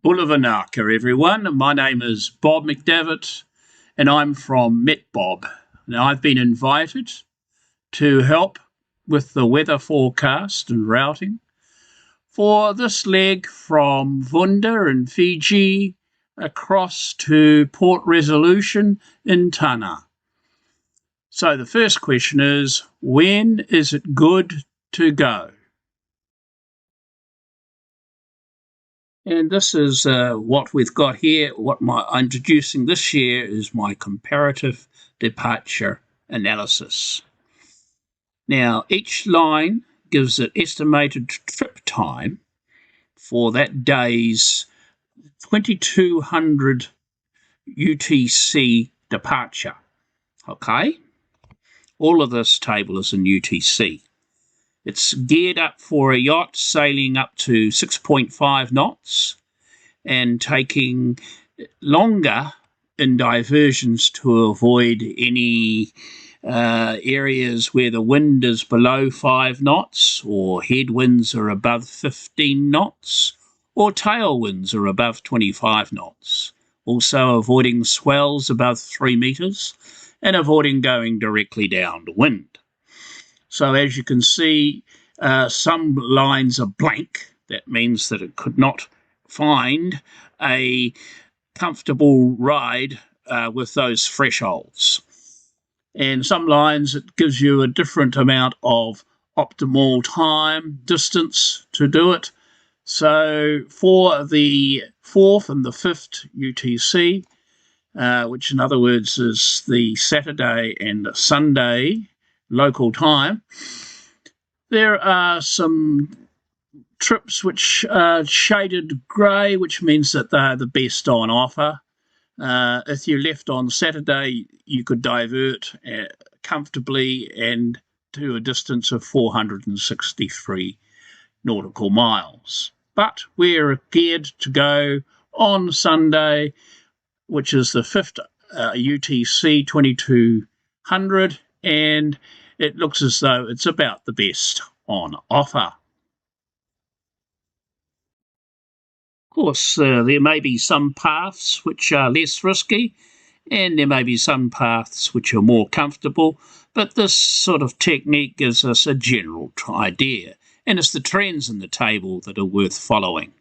WorldARCvu, everyone. My name is Bob McDavitt and I'm from MetBob. Now, I've been invited to help with the weather forecast and routing for this leg from Vunda in Fiji across to Port Resolution in Tanna. So the first question is, when is it good to go? And this is what we've got here. What I'm introducing this year is my comparative departure analysis. Now, each line gives an estimated trip time for that day's 2200 UTC departure. Okay? All of this table is in UTC. It's geared up for a yacht sailing up to 6.5 knots and taking longer in diversions to avoid any areas where the wind is below 5 knots or headwinds are above 15 knots or tailwinds are above 25 knots. Also avoiding swells above 3 metres and avoiding going directly downwind. So as you can see, some lines are blank. That means that it could not find a comfortable ride with those thresholds. And some lines, it gives you a different amount of optimal time, distance to do it. So for the 4th and the 5th UTC, which in other words is the Saturday and Sunday local time, there are some trips which are shaded grey, which means that they're the best on offer. If you left on Saturday, you could divert comfortably and to a distance of 463 nautical miles. But we're geared to go on Sunday, which is the 5th UTC 2200, and it looks as though it's about the best on offer. Of course, there may be some paths which are less risky, and there may be some paths which are more comfortable, but this sort of technique gives us a general idea, and it's the trends in the table that are worth following.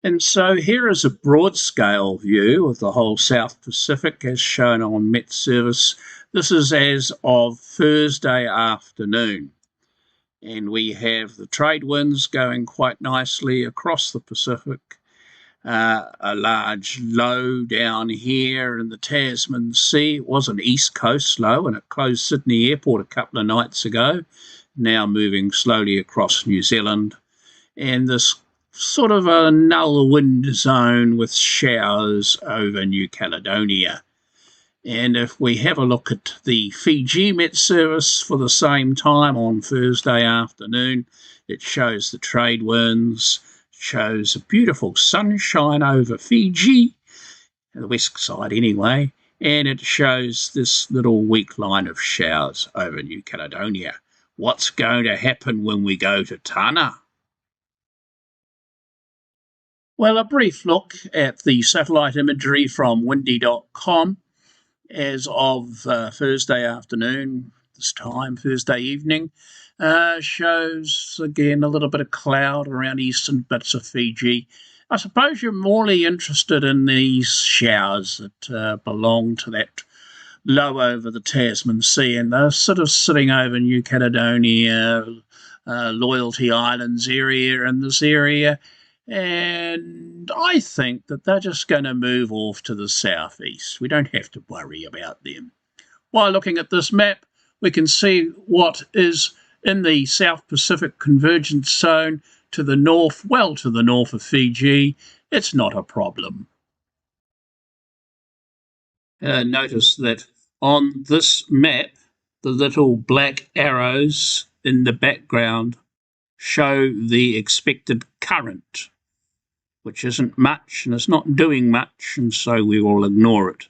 And so here is a broad scale view of the whole South Pacific as shown on Met Service. This is as of Thursday afternoon. And we have the trade winds going quite nicely across the Pacific. A large low down here in the Tasman Sea. It was an east coast low and it closed Sydney Airport a couple of nights ago. Now moving slowly across New Zealand. And this sort of a null wind zone with showers over New Caledonia. And if we have a look at the Fiji Met Service for the same time on Thursday afternoon, it shows the trade winds, shows a beautiful sunshine over Fiji, the west side anyway, and it shows this little weak line of showers over New Caledonia. What's going to happen when we go to Tanna? Well, a brief look at the satellite imagery from windy.com as of Thursday afternoon, this time, Thursday evening, shows again a little bit of cloud around eastern bits of Fiji. I suppose you're morely interested in these showers that belong to that low over the Tasman Sea, and they're sort of sitting over New Caledonia, Loyalty Islands area and this area. And I think that they're just going to move off to the southeast. We don't have to worry about them. While looking at this map, we can see what is in the South Pacific Convergence Zone to the north, well to the north of Fiji. It's not a problem. Notice that on this map, the little black arrows in the background show the expected current, which isn't much and it's not doing much, and so we will ignore it.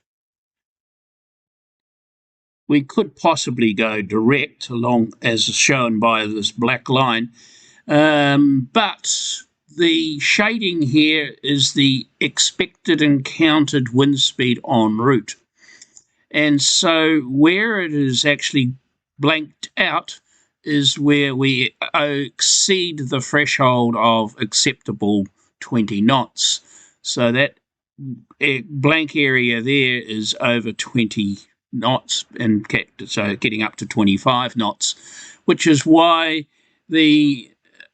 We could possibly go direct along as shown by this black line, but the shading here is the expected encountered wind speed en route. And so where it is actually blanked out is where we exceed the threshold of acceptable 20 knots. So that blank area there is over 20 knots, and so getting up to 25 knots, which is why the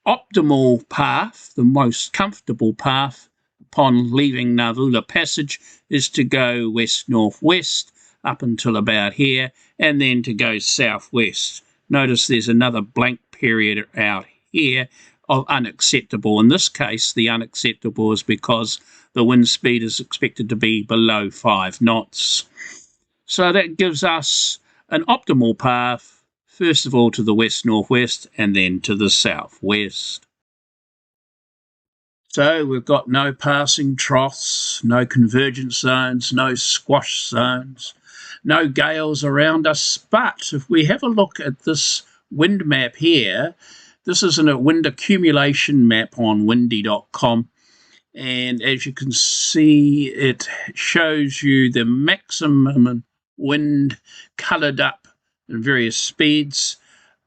optimal path, the most comfortable path upon leaving Narvula Passage, is to go west-northwest up until about here, and then to go southwest. Notice there's another blank period out here of unacceptable. In this case, the unacceptable is because the wind speed is expected to be below 5 knots. So that gives us an optimal path, first of all to the west-northwest and then to the southwest. So we've got no passing troughs, no convergence zones, no squash zones, no gales around us. But if we have a look at this wind map here, this is a wind accumulation map on windy.com. And as you can see, it shows you the maximum wind coloured up in various speeds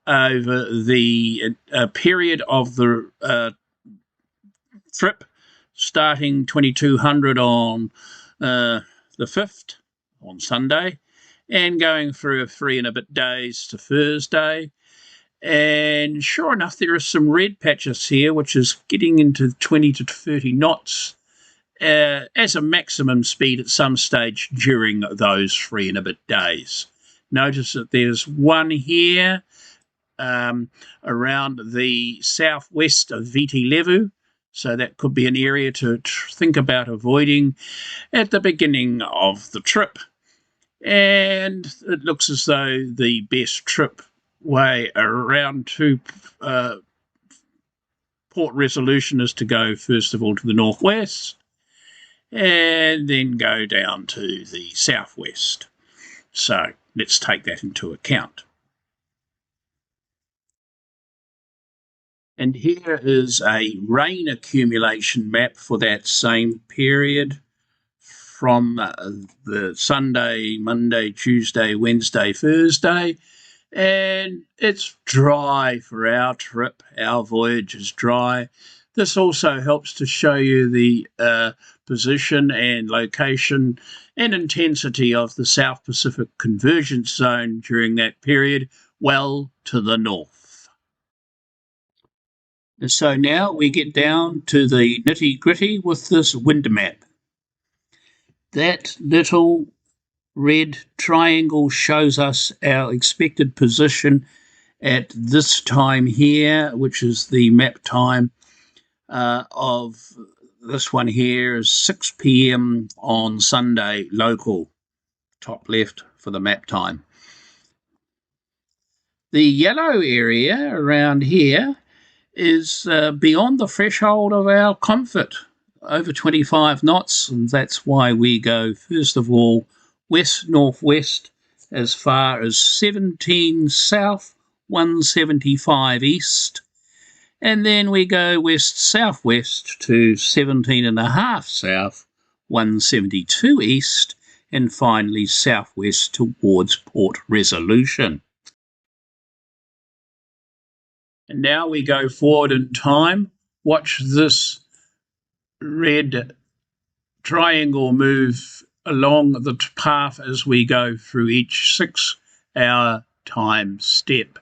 over the period of the trip, starting 2200 on the 5th on Sunday, and going through 3 and a bit days to Thursday. And sure enough, there are some red patches here, which is getting into 20 to 30 knots as a maximum speed at some stage during those 3 and a bit days. Notice that there's one here around the southwest of Viti Levu, so that could be an area to think about avoiding at the beginning of the trip. And it looks as though the best trip way around to Port Resolution is to go first of all to the northwest and then go down to the southwest. So let's take that into account. And here is a rain accumulation map for that same period from the Sunday, Monday, Tuesday, Wednesday, Thursday. And it's dry for our trip. Our voyage is dry. This also helps to show you the position and location and intensity of the South Pacific Convergence Zone during that period, well to the north. And so now we get down to the nitty-gritty with this wind map. That little red triangle shows us our expected position at this time here, which is the map time of this one here is 6 p.m. on Sunday local, top left for the map time. The yellow area around here is beyond the threshold of our comfort, over 25 knots, and that's why we go first of all west-northwest as far as 17 south, 175 east, and then we go west-southwest to 17.5 south, 172 east, and finally southwest towards Port Resolution. And now we go forward in time. Watch this red triangle move along the path as we go through each 6-hour time step.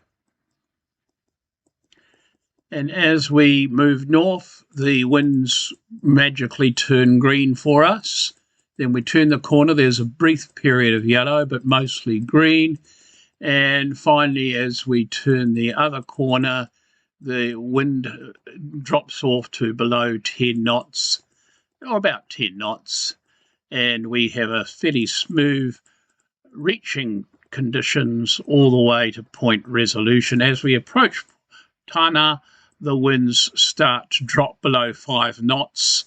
And as we move north, the winds magically turn green for us. Then we turn the corner, there's a brief period of yellow, but mostly green. And finally, as we turn the other corner, the wind drops off to below 10 knots, or about 10 knots. And we have a fairly smooth reaching conditions all the way to Point Resolution. As we approach Tanna, the winds start to drop below 5 knots,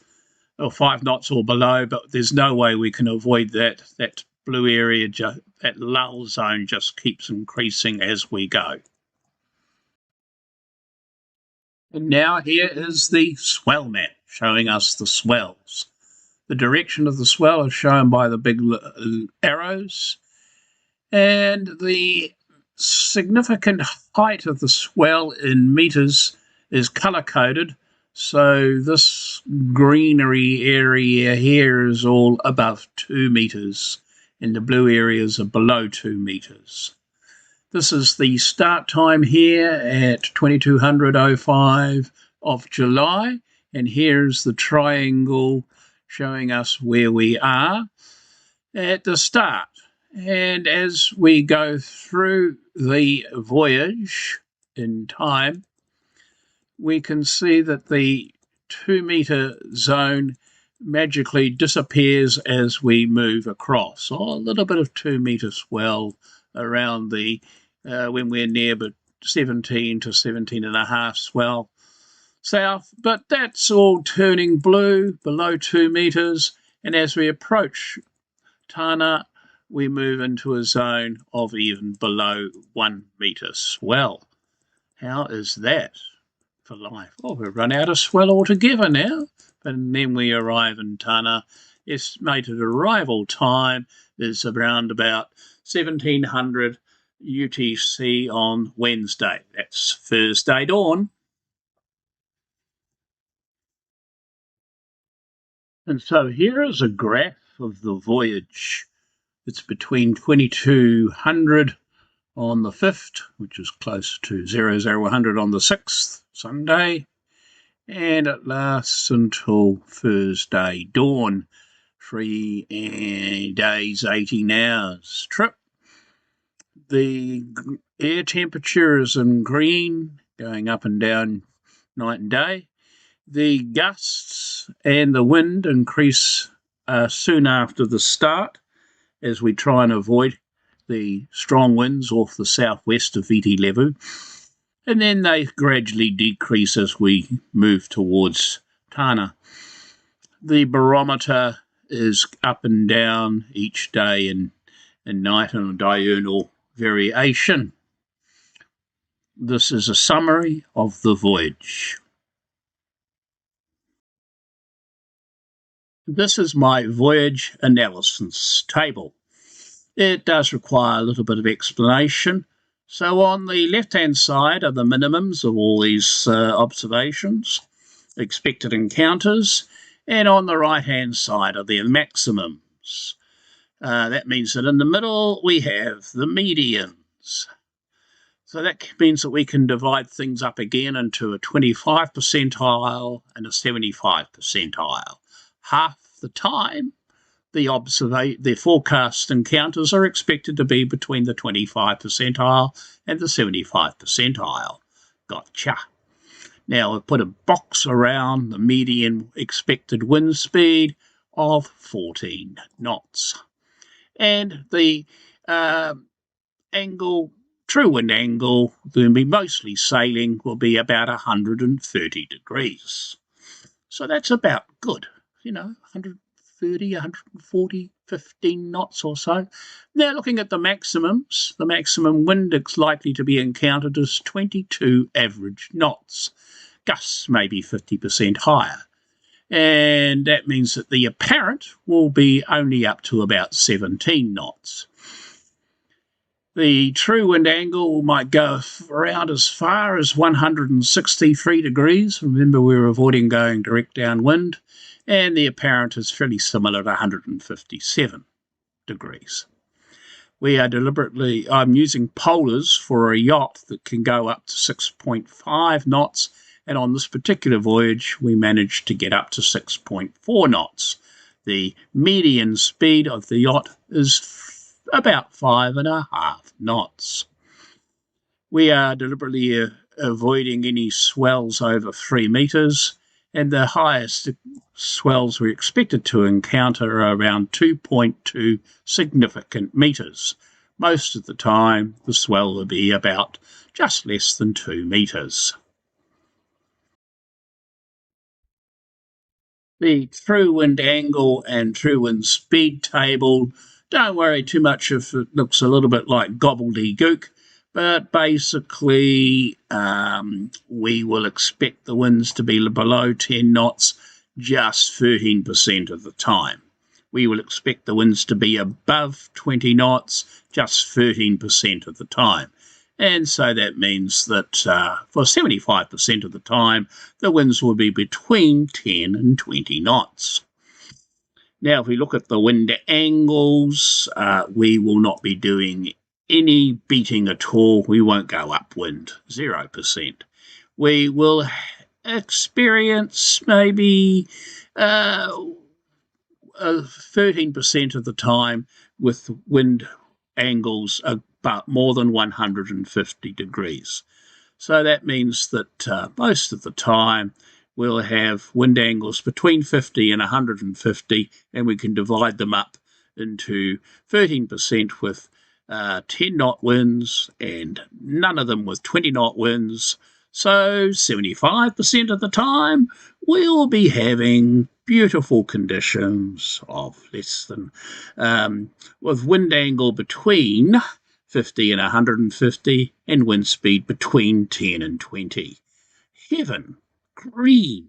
or 5 knots or below, but there's no way we can avoid that. That blue area, that lull zone just keeps increasing as we go. And now here is the swell map showing us the swells. The direction of the swell is shown by the big arrows, and the significant height of the swell in meters is color coded. So this greenery area here is all above 2 meters, and the blue areas are below 2 meters. This is the start time here at 2200:05 of July, and here's the triangle showing us where we are at the start. And as we go through the voyage in time, we can see that the 2 meter zone magically disappears as we move across. So a little bit of 2 meter swell around the when we're near but 17 to 17 and a half swell south, but that's all turning blue below 2 meters, and as we approach Tanna we move into a zone of even below 1 meter swell. How is that for life? Oh, we've run out of swell altogether now, and then we arrive in Tanna. Estimated arrival time is around about 1700 UTC on Wednesday. That's Thursday dawn. And so here is a graph of the voyage. It's between 2200 on the 5th, which is close to 0000 on the 6th, Sunday, and it lasts until Thursday dawn. 3 days, 18 hours trip. The air temperature is in green, going up and down night and day. The gusts and the wind increase soon after the start as we try and avoid the strong winds off the southwest of Viti Levu. And then they gradually decrease as we move towards Tanna. The barometer is up and down each day and night on a diurnal variation. This is a summary of the voyage. This is my voyage analysis table. It does require a little bit of explanation. So on the left-hand side are the minimums of all these observations, expected encounters, and on the right-hand side are the maximums. That means that in the middle we have the medians. So that means that we can divide things up again into a 25 percentile and a 75 percentile. Half the time, the forecast encounters are expected to be between the 25 percentile and the 75 percentile. Gotcha. Now I've put a box around the median expected wind speed of 14 knots. And the true wind angle, will be mostly sailing, will be about 130 degrees. So that's about good, 130, 140, 15 knots or so. Now looking at the maximums, the maximum wind is likely to be encountered as 22 average knots. Gusts may be 50% higher. And that means that the apparent will be only up to about 17 knots. The true wind angle might go around as far as 163 degrees. Remember, we're avoiding going direct downwind. And the apparent is fairly similar to 157 degrees. I'm using polars for a yacht that can go up to 6.5 knots. And on this particular voyage, we managed to get up to 6.4 knots. The median speed of the yacht is about 5.5 knots. We are deliberately avoiding any swells over 3 meters, and the highest swells we're expected to encounter are around 2.2 significant meters. Most of the time, the swell will be about just less than 2 meters. The true wind angle and true wind speed table, don't worry too much if it looks a little bit like gobbledygook, But basically, we will expect the winds to be below 10 knots just 13% of the time. We will expect the winds to be above 20 knots just 13% of the time. And so that means that for 75% of the time, the winds will be between 10 and 20 knots. Now, if we look at the wind angles, we will not be doing any beating at all. We won't go upwind, 0%. We will experience maybe 13% of the time with wind angles about more than 150 degrees. So that means that most of the time we'll have wind angles between 50 and 150, and we can divide them up into 13% with 10-knot winds and none of them with 20-knot winds. So 75% of the time we'll be having beautiful conditions of less than, with wind angle between 50 and 150 and wind speed between 10 and 20. Heaven, green.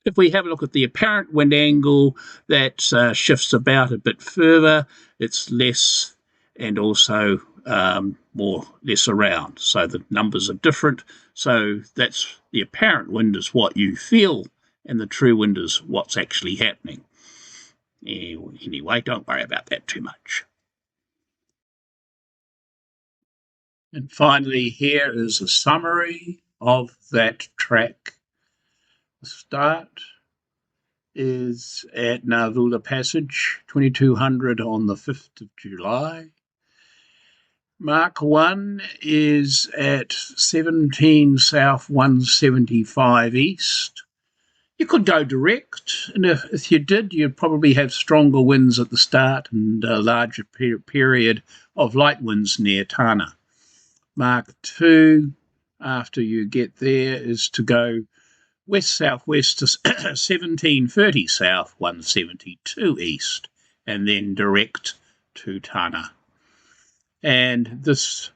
If we have a look at the apparent wind angle, that shifts about a bit further. It's less and also less around. So the numbers are different. So that's the apparent wind is what you feel, and the true wind is what's actually happening. Anyway, don't worry about that too much. And finally, here is a summary of that track. The start is at Narvula Passage, 2200 on the 5th of July. Mark 1 is at 17 south, 175 east. You could go direct, and if you did, you'd probably have stronger winds at the start and a larger period of light winds near Tanna. Mark 2, after you get there, is to go west-southwest to 1730 south, 172 east, and then direct to Tanna. And this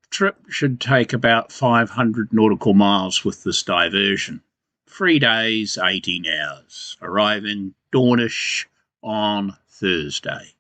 trip should take about 500 nautical miles with this diversion. 3 days, 18 hours, arriving dawnish on Thursday.